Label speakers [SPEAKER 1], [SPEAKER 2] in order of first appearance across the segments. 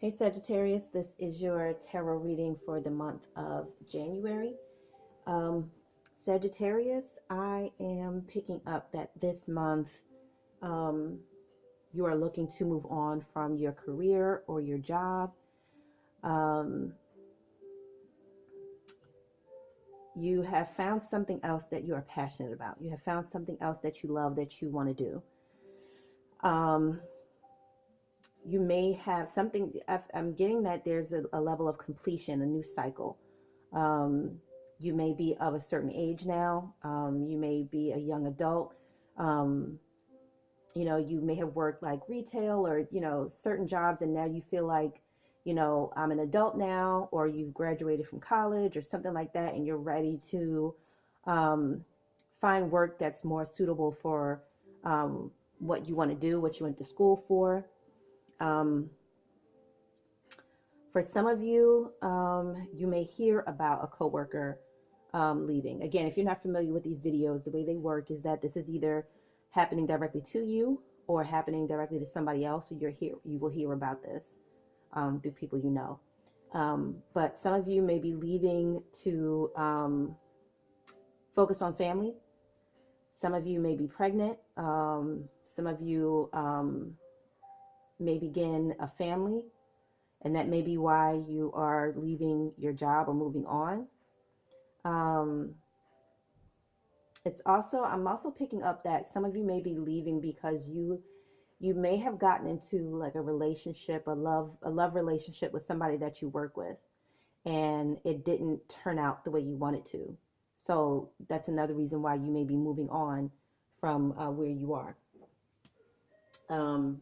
[SPEAKER 1] Hey Sagittarius, this is your tarot reading for the month of January. Um, Sagittarius, I am picking up that this month um, you are looking to move on from your career or your job. Um, you have found something else that you are passionate about. You have found something else that you love that you want to do. Um, you may have something, I'm getting that there's a level of completion, a new cycle. Um, you may be of a certain age now. You may be a young adult. Um, you may have worked like retail or, certain jobs, and now you feel like, I'm an adult now, or you've graduated from college or something like that, and you're ready to um, find work that's more suitable for what you want to do, what you went to school for. Um, For some of you, you may hear about a coworker leaving. Again, if you're not familiar with these videos, the way they work is that this is either happening directly to you or happening directly to somebody else. So you will hear about this through people you know. But some of you may be leaving to focus on family. Some of you may be pregnant. Some of you may begin a family, and that may be why you are leaving your job or moving on. Um, I'm also picking up that some of you may be leaving because you may have gotten into like a relationship, a love relationship with somebody that you work with, and it didn't turn out the way you wanted to. So that's another reason why you may be moving on from where you are. Um,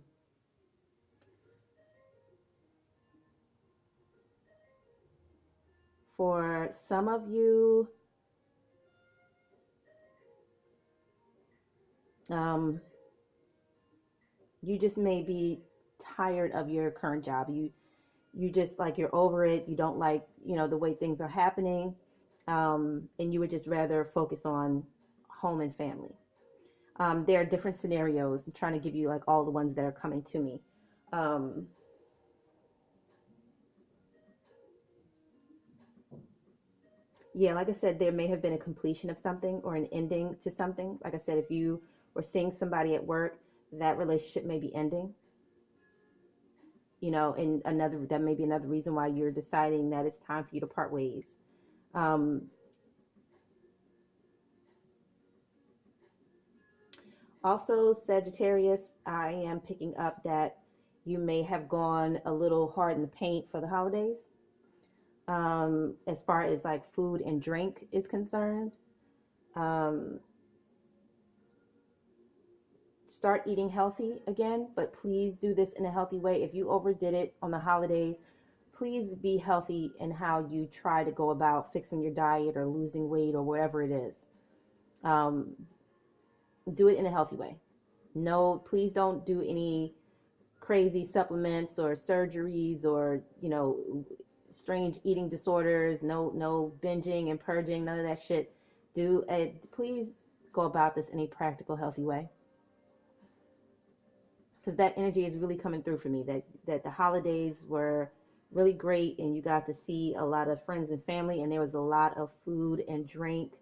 [SPEAKER 1] for some of you, um, you just may be tired of your current job. You just like, you're over it. You don't like, the way things are happening. And you would just rather focus on home and family. There are different scenarios. I'm trying to give you like all the ones that are coming to me. Um, yeah, like I said, there may have been a completion of something or an ending to something. Like I said, if you were seeing somebody at work, that relationship may be ending. And that may be another reason why you're deciding that it's time for you to part ways. Um, Also, Sagittarius, I am picking up that you may have gone a little hard in the paint for the holidays. As far as like food and drink is concerned, um, start eating healthy again, but please do this in a healthy way. If you overdid it on the holidays, please be healthy in how you try to go about fixing your diet or losing weight or whatever it is. Um, do it in a healthy way. No, please don't do any crazy supplements or surgeries or strange eating disorders. No binging and purging, none of that shit. Do it. Please go about this in a practical, healthy way, because that energy is really coming through for me. That the holidays were really great, and you got to see a lot of friends and family, and there was a lot of food and drink,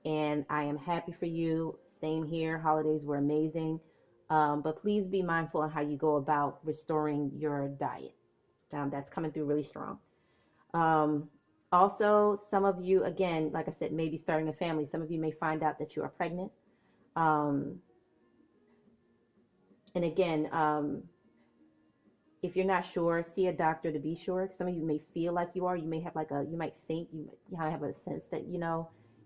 [SPEAKER 1] and I am happy for you. Same here. Holidays were amazing. But please be mindful on how you go about restoring your diet. That's coming through really strong. Um, Also, some of you, again, like I said, may be starting a family. Some of you may find out that you are pregnant. Um, and again, if you're not sure, see a doctor to be sure. Some of you may feel like you are. You may have you might think, you have a sense that, you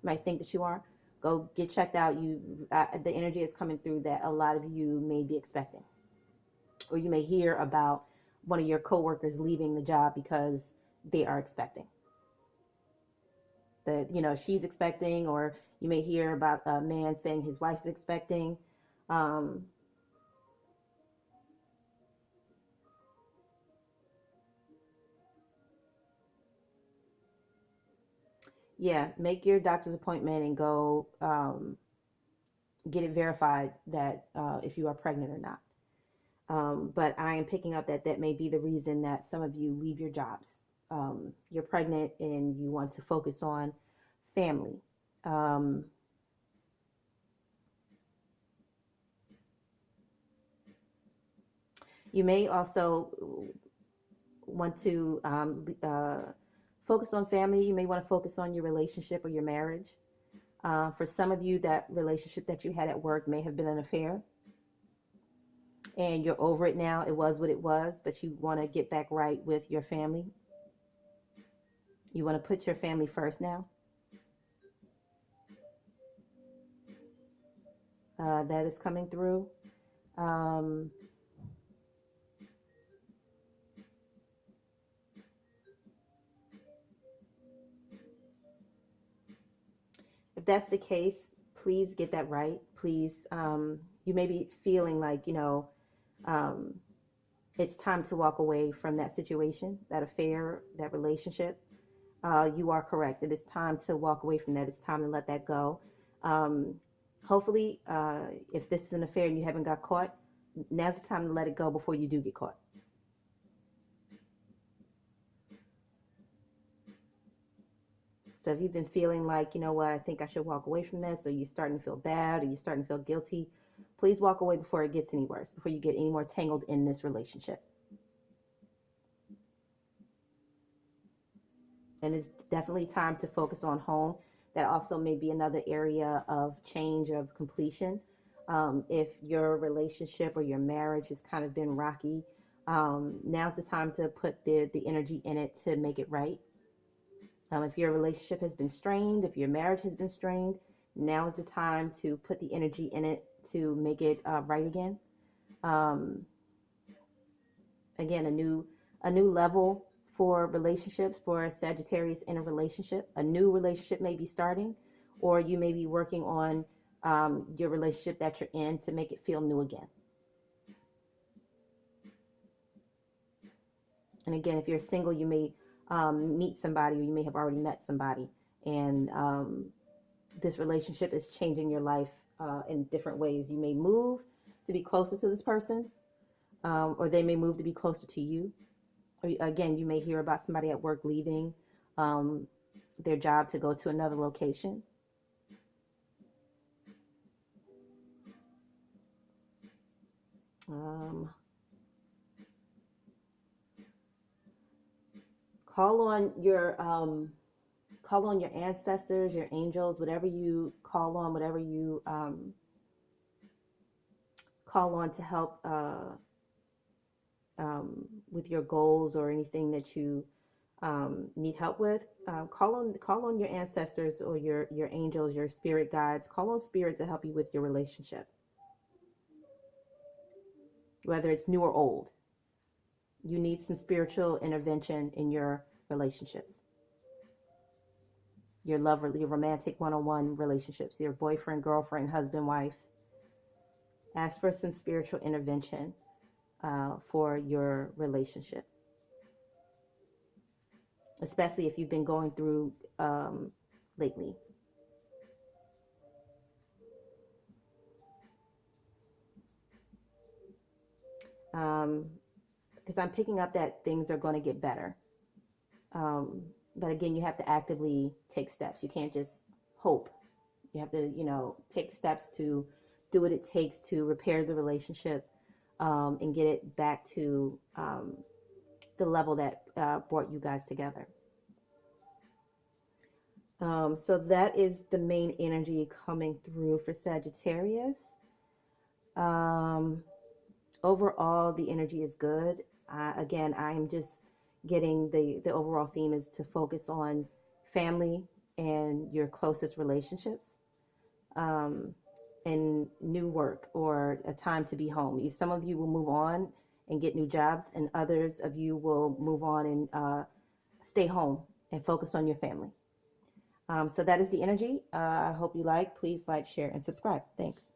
[SPEAKER 1] might think that you are. Go get checked out. The energy is coming through that a lot of you may be expecting. Or you may hear about one of your coworkers leaving the job because they are expecting. That, she's expecting, or you may hear about a man saying his wife's expecting. Um, yeah, make your doctor's appointment and go get it verified that if you are pregnant or not. But I am picking up that that may be the reason that some of you leave your jobs. You're pregnant and you want to focus on family. Um, you may also want to focus on family. You may want to focus on your relationship or your marriage. For some of you, that relationship that you had at work may have been an affair and you're over it now. It was what it was, but you want to get back right with your family. You want to put your family first now. That is coming through. Um, if that's the case, please get that right. Please, you may be feeling like, um, it's time to walk away from that situation, that affair, that relationship. You are correct. It is time to walk away from that. It's time to let that go. Um, hopefully, if this is an affair and you haven't got caught, now's the time to let it go before you do get caught. So if you've been feeling like, you know what, I think I should walk away from this, or you're starting to feel bad, or you're starting to feel guilty, please walk away before it gets any worse, before you get any more tangled in this relationship. And it's definitely time to focus on home. That also may be another area of change, of completion. If your relationship or your marriage has kind of been rocky, now's the time to put the energy in it to make it right. If your relationship has been strained, if your marriage has been strained, now is the time to put the energy in it to make it right again. Um, Again, a new level for relationships, for a Sagittarius in a relationship. A new relationship may be starting, or you may be working on your relationship that you're in to make it feel new again. And again, if you're single, you may meet somebody, or you may have already met somebody, and this relationship is changing your life in different ways. You may move to be closer to this person, or they may move to be closer to you. Or again, you may hear about somebody at work leaving um, their job to go to another location. Um, call on your ancestors, your angels, whatever you call on, whatever you call on to help with your goals or anything that you need help with. Call on your ancestors or your angels, your spirit guides. Call on spirit to help you with your relationship, whether it's new or old. You need some spiritual intervention in your relationships, your love, your romantic one-on-one relationships, your boyfriend, girlfriend, husband, wife. Ask for some spiritual intervention for your relationship, especially if you've been going through lately. Because I'm picking up that things are going to get better. Um, but again, you have to actively take steps. You can't just hope. You have to, take steps to do what it takes to repair the relationship and get it back to the level that brought you guys together. So that is the main energy coming through for Sagittarius. Um, Overall, the energy is good. Again, I am just getting the overall theme is to focus on family and your closest relationships, um, and new work or a time to be home. Some of you will move on and get new jobs, and others of you will move on and stay home and focus on your family. So that is the energy. I hope you like. Please like, share, and subscribe. Thanks.